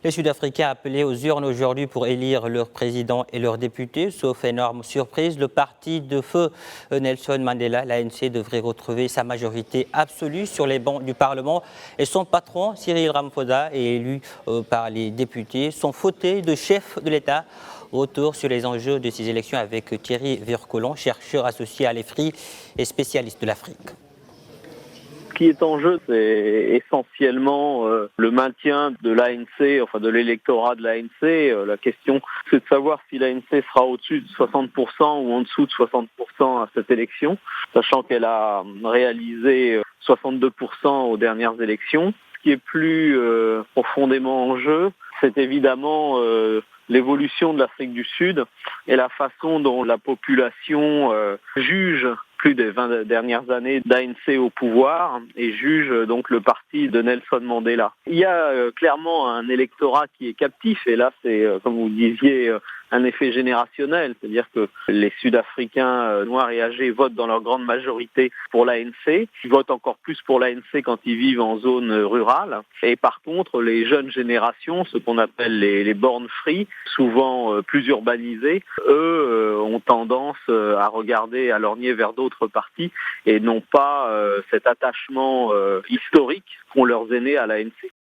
Les Sud-Africains appelés aux urnes aujourd'hui pour élire leur président et leurs députés. Sauf énorme surprise, le parti de feu Nelson Mandela, l'ANC, devrait retrouver sa majorité absolue sur les bancs du Parlement. Et son patron, Cyril Ramaphosa, est élu par les députés. Son fauteuil de chef de l'État. Retour sur les enjeux de ces élections avec Thierry Vircolon, chercheur associé à l'EFRI et spécialiste de l'Afrique. Ce qui est en jeu, c'est essentiellement le maintien de l'ANC, enfin de l'électorat de l'ANC. La question, c'est de savoir si l'ANC sera au-dessus de 60% ou en dessous de 60% à cette élection, sachant qu'elle a réalisé 62% aux dernières élections. Ce qui est plus profondément en jeu, c'est évidemment l'évolution de l'Afrique du Sud et la façon dont la population juge plus des 20 dernières années d'ANC au pouvoir et juge donc le parti de Nelson Mandela. Il y a clairement un électorat qui est captif et là c'est, comme vous le disiez, un effet générationnel, c'est-à-dire que les Sud-Africains noirs et âgés votent dans leur grande majorité pour l'ANC, ils votent encore plus pour l'ANC quand ils vivent en zone rurale, et par contre les jeunes générations, ce qu'on appelle les born free, souvent plus urbanisés, eux ont tendance à regarder, à lorgner vers d'autres partis et n'ont pas cet attachement historique qu'ont leurs aînés à l'ANC.